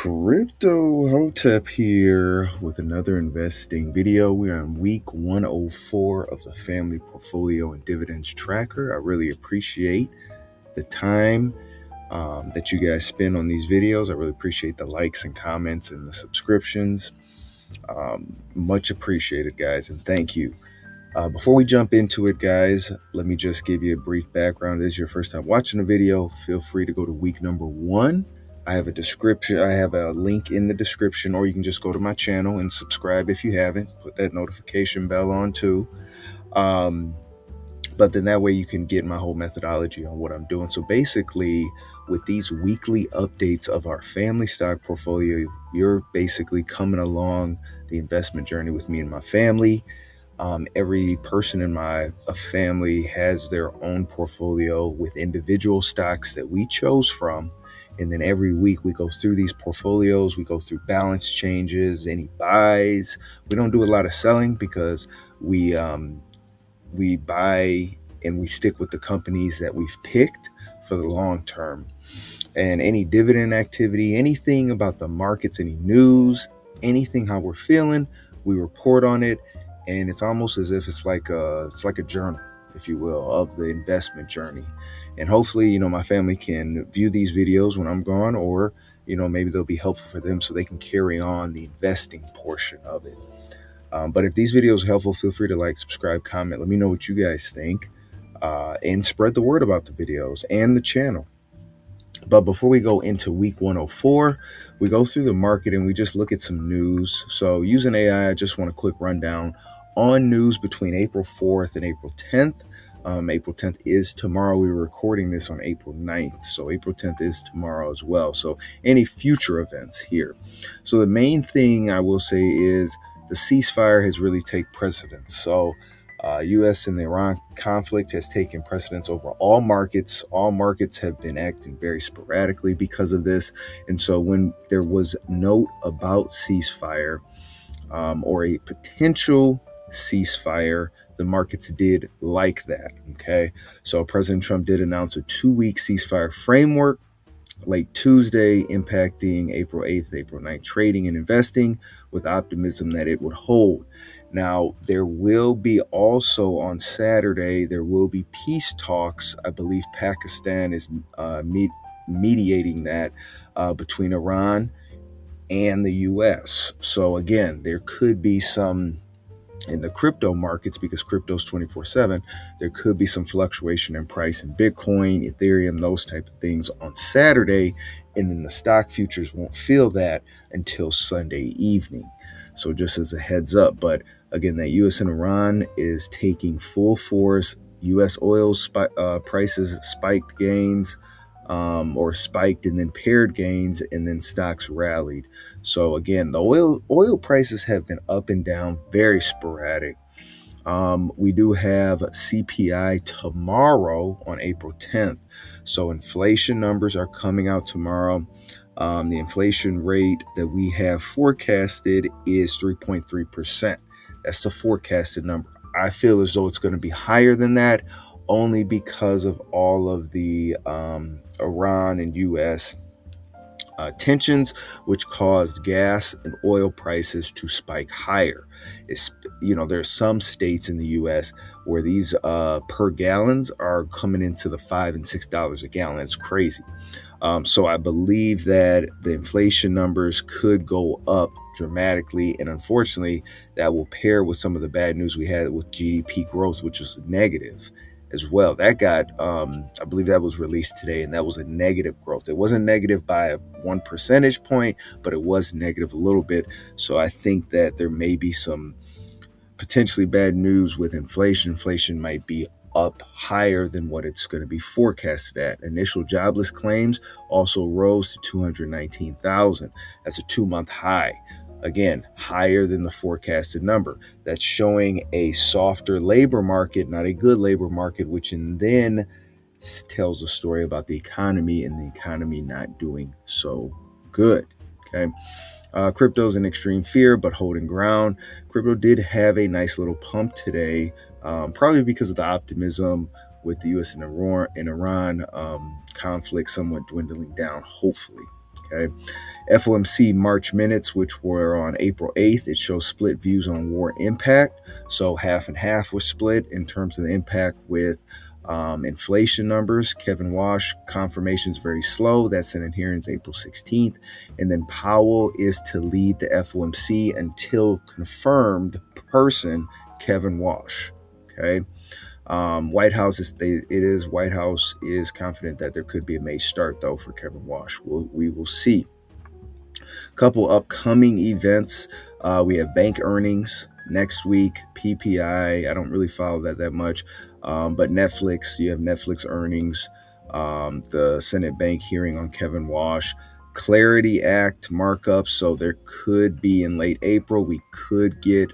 Crypto Hotep here with another investing video. We're on week 104 of the family portfolio and dividends tracker. I really appreciate the time that you guys spend on these videos. I really appreciate the likes and comments and the subscriptions. Much appreciated, guys, and thank you. Before we jump into it, guys, let me just give you a brief background. If this is your first time watching the video, feel free to go to week number 1. I have a description. I have a link in the description, or you can just go to my channel and subscribe if you haven't. Put that notification bell on too. But then that way you can get my whole methodology on what I'm doing. So basically, with these weekly updates of our family stock portfolio, you're basically coming along the investment journey with me and my family. Every person in my family has their own portfolio with individual stocks that we chose from. And then every week we go through these portfolios, we go through balance changes, any buys. We don't do a lot of selling because we buy and we stick with the companies that we've picked for the long term. And any dividend activity, anything about the markets, any news, anything how we're feeling, we report on it. And it's almost as if it's like a journal, if you will, of the investment journey. And hopefully, my family can view these videos when I'm gone, or, maybe they'll be helpful for them so they can carry on the investing portion of it. But if these videos are helpful, feel free to like, subscribe, comment. Let me know what you guys think, and spread the word about the videos and the channel. But before we go into week 104, we go through the market and we just look at some news. So using AI, I just want a quick rundown on news between April 4th and April 10th. April 10th is tomorrow. We were recording this on April 9th. So April 10th is tomorrow as well. So any future events here. So the main thing I will say is the ceasefire has really taken precedence. So U.S. and the Iran conflict has taken precedence over all markets. All markets have been acting very sporadically because of this. And so when there was note about ceasefire or a potential ceasefire, the markets did like that. Okay, so President Trump did announce a 2-week ceasefire framework late Tuesday, impacting April 8th, April 9th trading and investing, with optimism that it would hold. Now, there will be also on Saturday, there will be peace talks. I believe Pakistan is mediating that between Iran and the U.S. So again, there could be some in the crypto markets, because crypto's 24/7, there could be some fluctuation in price in Bitcoin, Ethereum, those type of things on Saturday. And then the stock futures won't feel that until Sunday evening. So just as a heads up. But again, that U.S. and Iran is taking full force. U.S. oil prices spiked gains, or spiked and then paired gains, and then stocks rallied. So again, the oil prices have been up and down, very sporadic. We do have CPI tomorrow on April 10th. So inflation numbers are coming out tomorrow. The inflation rate that we have forecasted is 3.3%. That's the forecasted number. I feel as though it's going to be higher than that, only because of all of the Iran and U.S. Tensions, which caused gas and oil prices to spike higher. There are some states in the U.S. where these per gallons are coming into the $5 and $6 a gallon. It's crazy. So I believe that the inflation numbers could go up dramatically, and unfortunately, that will pair with some of the bad news we had with GDP growth, which was negative as well. That got, I believe that was released today, and that was a negative growth. It wasn't negative by 1 percentage point, but it was negative a little bit. So I think that there may be some potentially bad news with inflation. Inflation might be up higher than what it's going to be forecasted at. Initial jobless claims also rose to 219,000. That's a 2-month high. Again, higher than the forecasted number. That's showing a softer labor market, not a good labor market, which then tells a story about the economy and the economy not doing so good. Okay. Crypto's in extreme fear, but holding ground. Crypto did have a nice little pump today, probably because of the optimism with the U.S. and Iran conflict somewhat dwindling down, hopefully. Okay. FOMC March minutes, which were on April 8th, it shows split views on war impact. So half and half was split in terms of the impact with inflation numbers. Kevin Walsh, confirmation is very slow. That's an adherence April 16th. And then Powell is to lead the FOMC until confirmed person, Kevin Walsh. Okay. White House White House is confident that there could be a May start though for Kevin Walsh. We will see. Couple upcoming events. We have bank earnings next week. PPI. I don't really follow that much, but Netflix. You have Netflix earnings. The Senate bank hearing on Kevin Walsh. Clarity Act markup. So there could be in late April, we could get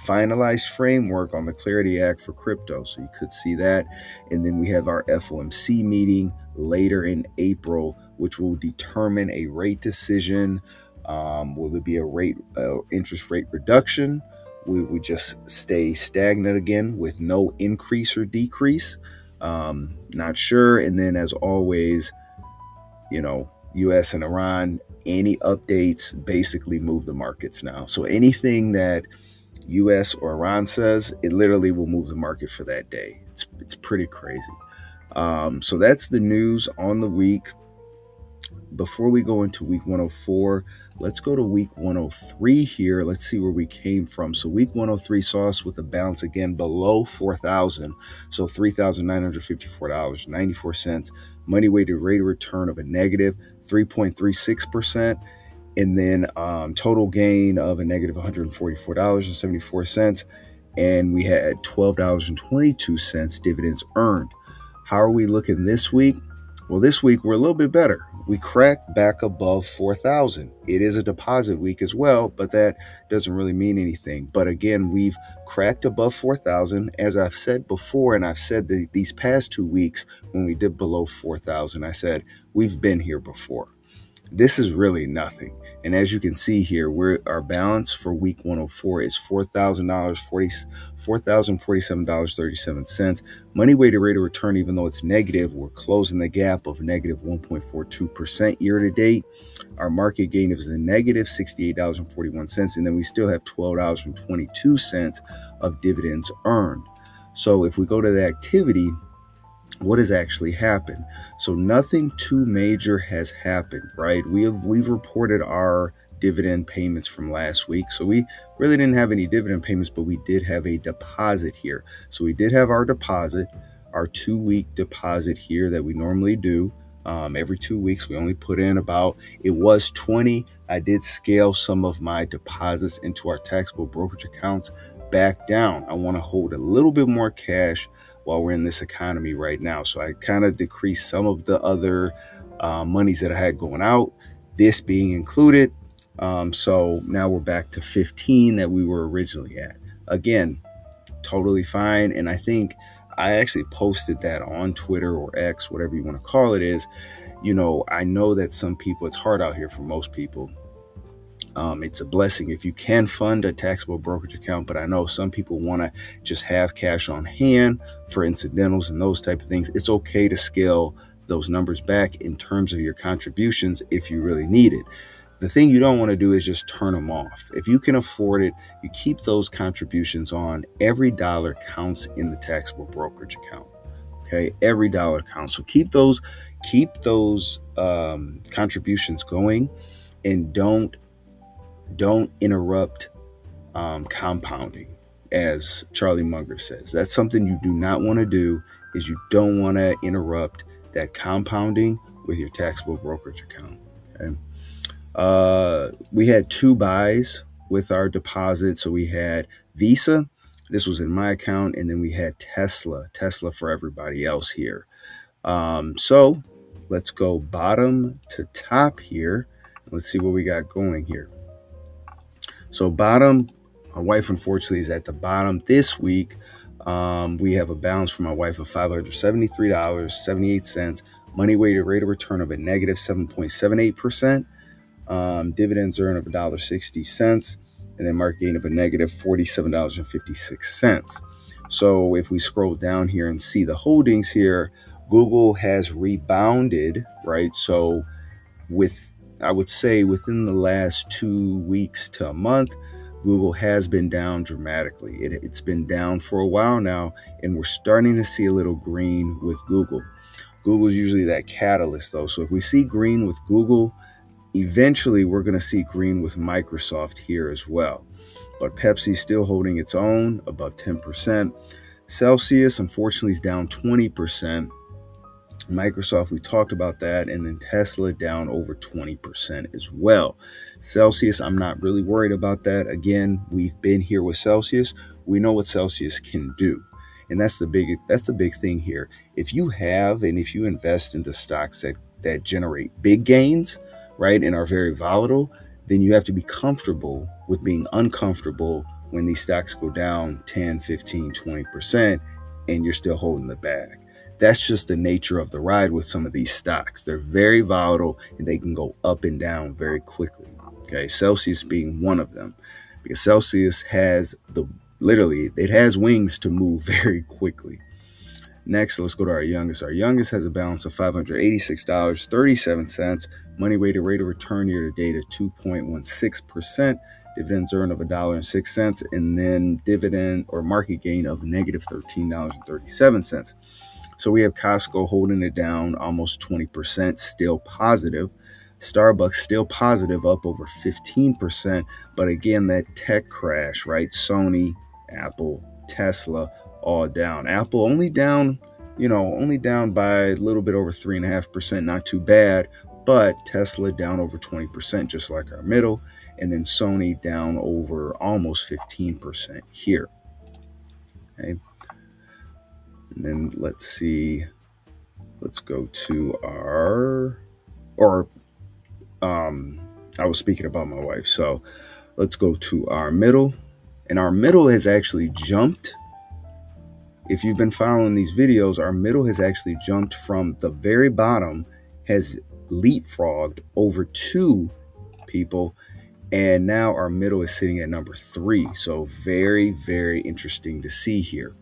finalized framework on the Clarity Act for crypto. So you could see that. And then we have our FOMC meeting later in April, which will determine a rate decision. Will there be a interest rate reduction? Will we just stay stagnant again with no increase or decrease? Not sure. And then as always, US and Iran, any updates basically move the markets now. So anything that US or Iran says, it literally will move the market for that day. It's pretty crazy. So that's the news on the week. Before we go into week 104, let's go to week 103 here. Let's see where we came from. So week 103 saw us with a bounce again below 4,000. So $3,954.94. Money weighted rate of return of a negative 3.36%. And then total gain of a negative $144.74. And we had $12.22 dividends earned. How are we looking this week? Well, this week we're a little bit better. We cracked back above 4,000. It is a deposit week as well, but that doesn't really mean anything. But again, we've cracked above 4,000. As I've said before, and I've said these past 2 weeks when we did below 4,000, I said, we've been here before. This is really nothing. And as you can see here, our balance for week 104 is $4,047.37. Money weighted rate of return, even though it's negative, we're closing the gap of negative 1.42% year to date. Our market gain is a negative $68.41. And then we still have $12.22 of dividends earned. So if we go to the activity, what has actually happened? So nothing too major has happened, right? We've reported our dividend payments from last week. So we really didn't have any dividend payments, but we did have a deposit here. So we did have our deposit, our 2-week deposit here that we normally do. Every 2 weeks, we only put in it was 20. I did scale some of my deposits into our taxable brokerage accounts back down. I want to hold a little bit more cash while we're in this economy right now. So I kind of decreased some of the other monies that I had going out, this being included. So now we're back to 15 that we were originally at. Again, totally fine. And I think I actually posted that on Twitter or X, whatever you want to call it is. I know that some people, it's hard out here for most people. It's a blessing if you can fund a taxable brokerage account, but I know some people want to just have cash on hand for incidentals and those type of things. It's okay to scale those numbers back in terms of your contributions if you really need it. The thing you don't want to do is just turn them off. If you can afford it, you keep those contributions on. Every dollar counts in the taxable brokerage account. Okay, every dollar counts. So keep those contributions going, and don't interrupt compounding, as Charlie Munger says. That's something you do not want to do. Is you don't want to interrupt that compounding with your taxable brokerage account. Okay. We had 2 buys with our deposit. So we had Visa. This was in my account, and then we had Tesla for everybody else here. So let's go bottom to top here. Let's see what we got going here. So bottom, my wife unfortunately is at the bottom this week. We have a balance from my wife of $573.78. Money weighted rate of return of a negative 7.78%. Dividends earned of $1.60. And then market gain of a negative $47.56. So if we scroll down here and see the holdings here, Google has rebounded, right? So with I would say within the last 2 weeks to a month, Google has been down dramatically. It's been down for a while now, and we're starting to see a little green with Google. Google's usually that catalyst, though. So if we see green with Google, eventually we're going to see green with Microsoft here as well. But Pepsi's still holding its own, above 10%. Celsius, unfortunately, is down 20%. Microsoft, we talked about that, and then Tesla down over 20% as well. Celsius, I'm not really worried about that. Again, we've been here with Celsius. We know what Celsius can do. And that's the big thing here. If you have and if you invest into stocks that generate big gains, right, and are very volatile, then you have to be comfortable with being uncomfortable when these stocks go down 10, 15, 20% and you're still holding the bag. That's just the nature of the ride with some of these stocks. They're very volatile and they can go up and down very quickly. Okay, Celsius being one of them, because Celsius has it has wings to move very quickly. Next, let's go to our youngest. Our youngest has a balance of $586.37. Money weighted rate of return year to date at 2.16%. Dividends earned of $1.06, and then dividend or market gain of negative $13.37. So we have Costco holding it down almost 20%, still positive. Starbucks still positive, up over 15%. But again, that tech crash, right? Sony, Apple, Tesla, all down. Apple only down by a little bit over 3.5%, not too bad. But Tesla down over 20%, just like our middle. And then Sony down over almost 15% here. Okay. And then let's see. Let's go to I was speaking about my wife. So let's go to our middle. And our middle has actually jumped. If you've been following these videos, our middle has actually jumped from the very bottom, has leapfrogged over 2 people. And now our middle is sitting at number 3. So very, very interesting to see here.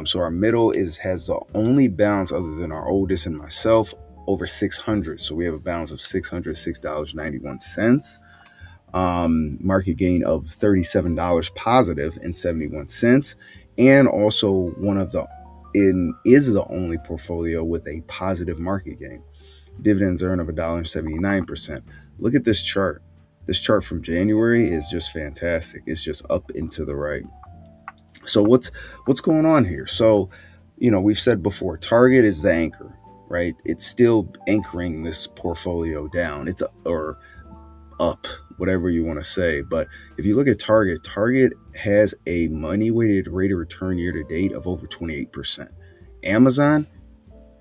So our middle has the only balance other than our oldest and myself over 600. So we have a balance of $606.91. Market gain of $37 positive and 71 cents. And also is the only portfolio with a positive market gain. Dividends earned of $1.79%. Look at this chart. This chart from January is just fantastic. It's just up and to the right. So what's going on here? So, we've said before, Target is the anchor, right? It's still anchoring this portfolio down. It's or up, whatever you want to say. But if you look at Target has a money weighted rate of return year to date of over 28%. Amazon,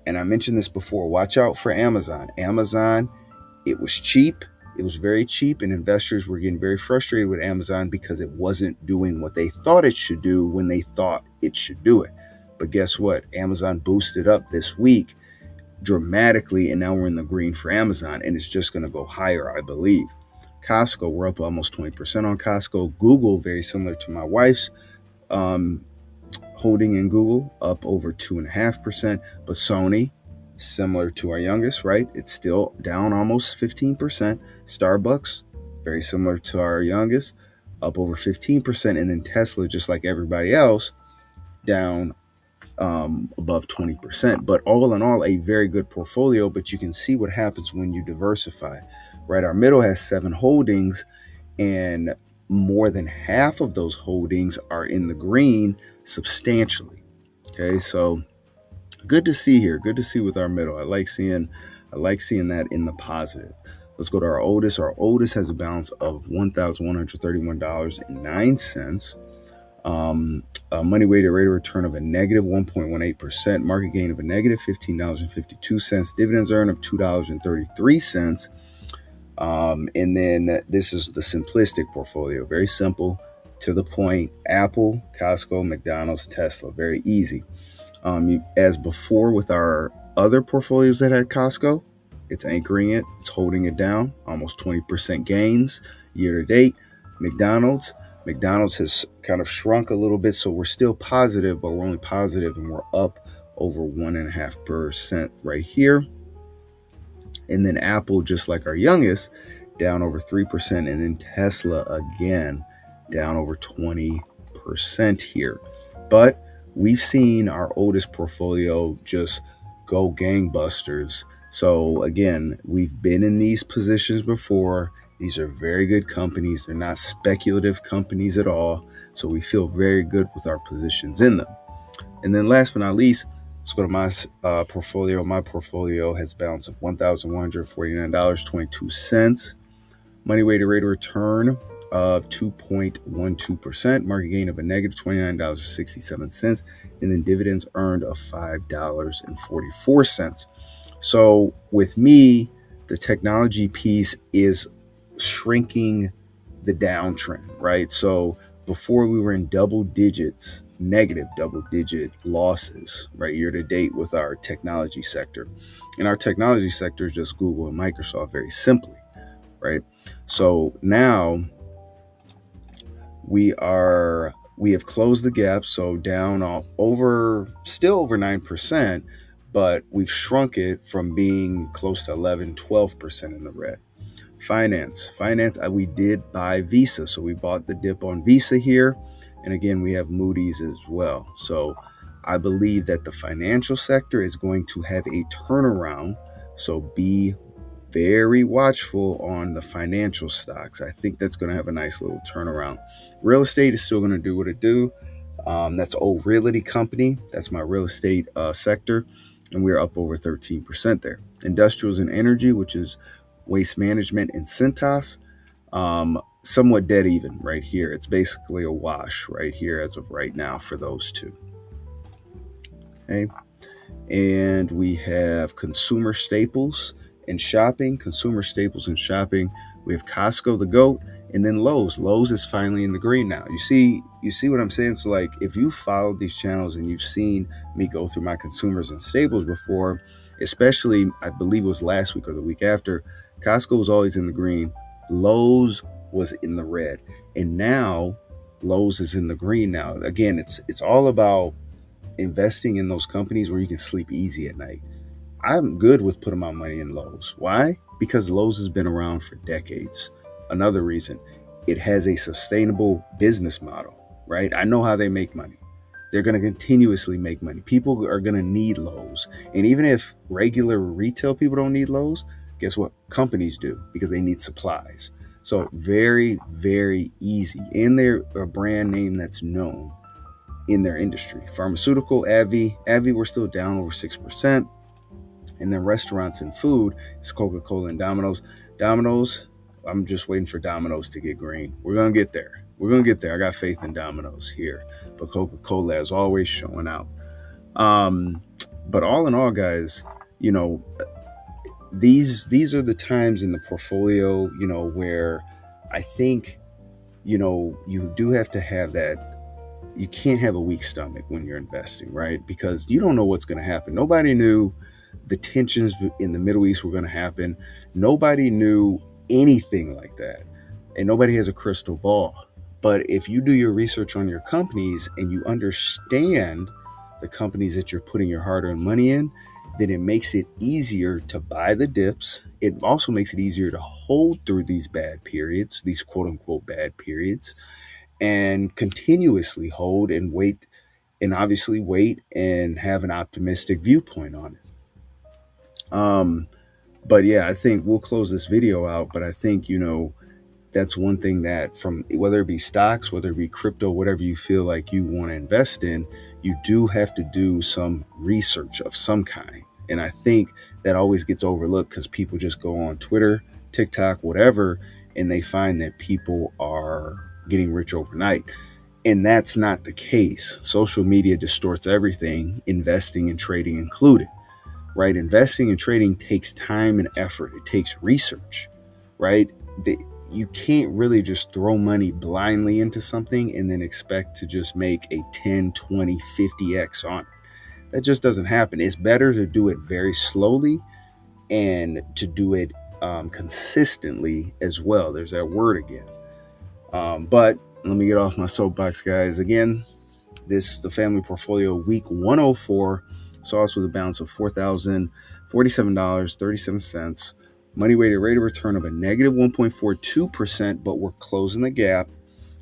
and I mentioned this before, watch out for Amazon. Amazon, it was cheap. It was very cheap, and investors were getting very frustrated with Amazon because it wasn't doing what they thought it should do when they thought it should do it. But guess what? Amazon boosted up this week dramatically, and now we're in the green for Amazon, and it's just going to go higher, I believe. Costco, we're up almost 20% on Costco. Google, very similar to my wife's holding in Google, up over 2.5%. But Sony, similar to our youngest, right? It's still down almost 15%. Starbucks, very similar to our youngest, up over 15%. And then Tesla, just like everybody else, down above 20%. But all in all, a very good portfolio. But you can see what happens when you diversify, right? Our middle has 7 holdings, and more than half of those holdings are in the green substantially. Okay, so good to see here. Good to see with our middle. I like seeing that in the positive. Let's go to our oldest. Our oldest has a balance of $1,131.09. Money weighted rate of return of a negative 1.18%. Market gain of a negative $15.52. Dividends earned of $2.33. And then this is the simplistic portfolio. Very simple, to the point. Apple, Costco, McDonald's, Tesla. Very easy. As before with our other portfolios that had Costco, it's anchoring it. It's holding it down. Almost 20% gains year to date. McDonald's has kind of shrunk a little bit, so we're still positive, but we're only positive and we're up over 1.5% right here. And then Apple, just like our youngest, down over 3%. And then Tesla, again, down over 20% here. But we've seen our oldest portfolio just go gangbusters. So again, we've been in these positions before. These are very good companies. They're not speculative companies at all. So we feel very good with our positions in them. And then last but not least, let's go to my portfolio. My portfolio has a balance of $1,149.22. Money weighted rate of return of 2.12%. Market gain of a negative $29.67. And then dividends earned of $5.44. So with me, the technology piece is shrinking the downtrend, right? So before we were in double digits, negative double digit losses, right, year to date with our technology sector. And our technology sector is just Google and Microsoft, very simply, right? So now we have closed the gap, so down still over 9%, but we've shrunk it from being close to 11-12% in the red. Finance, we did buy Visa, so we bought the dip on Visa here, and again we have Moody's as well. So I believe that the financial sector is going to have a turnaround, so be very watchful on the financial stocks. I think that's going to have a nice little turnaround. Real estate is still going to do what it do. That's Old Realty Company. That's my real estate sector, and we're up over 13% there. Industrials and energy, which is Waste Management and Cintas, somewhat dead even right here. It's basically a wash right here as of right now for those two. Okay, and we have consumer staples and shopping. Consumer staples and shopping. We have Costco, the GOAT, and then Lowe's. Lowe's is finally in the green now. You see what I'm saying? So like, if you followed these channels and you've seen me go through my consumers and staples before, especially I believe it was last week or the week after, Costco was always in the green. Lowe's was in the red, and now Lowe's is in the green now. Again, it's all about investing in those companies where you can sleep easy at night. I'm good with putting my money in Lowe's. Why? Because Lowe's has been around for decades. Another reason, it has a sustainable business model, right? I know how they make money. They're going to continuously make money. People are going to need Lowe's. And even if regular retail people don't need Lowe's, guess what? Companies do, because they need supplies. So very, very easy. And they're a brand name that's known in their industry. Pharmaceutical, AbbVie, we're still down over 6%. And then restaurants and food is Coca-Cola and Domino's. I'm just waiting for Domino's to get green. We're going to get there. I got faith in Domino's here. But Coca-Cola is always showing out. But all in all, guys, these are the times in the portfolio, where I think, you do have to have that. You can't have a weak stomach when you're investing, right? Because you don't know what's going to happen. Nobody knew the tensions in the Middle East were going to happen. Nobody knew anything like that. And nobody has a crystal ball. But if you do your research on your companies and you understand the companies that you're putting your hard-earned money in, then it makes it easier to buy the dips. It also makes it easier to hold through these bad periods, these quote-unquote bad periods, and continuously hold and wait, and obviously wait and have an optimistic viewpoint on it. But yeah, I think we'll close this video out, but I think, that's one thing that, from whether it be stocks, whether it be crypto, whatever you feel like you want to invest in, you do have to do some research of some kind. And I think that always gets overlooked because people just go on Twitter, TikTok, whatever, and they find that people are getting rich overnight. And that's not the case. Social media distorts everything, investing and trading included, right? Investing and trading takes time and effort. It takes research, right? You can't really just throw money blindly into something and then expect to just make a 10, 20, 50x on it. That just doesn't happen. It's better to do it very slowly and to do it consistently as well. There's that word again. But let me get off my soapbox, guys. Again, the family portfolio week 104 saw us with a balance of $4,047.37. Money weighted rate of return of a negative 1.42%, but we're closing the gap.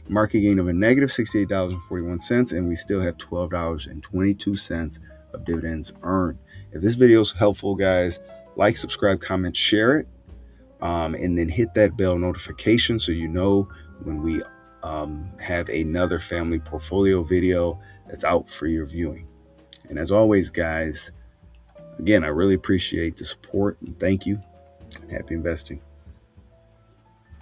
Market gain of a negative $68.41, and we still have $12.22 of dividends earned. If this video is helpful, guys, like, subscribe, comment, share it, and then hit that bell notification so you know when we have another family portfolio video that's out for your viewing. And as always, guys, again, I really appreciate the support and thank you. Happy investing.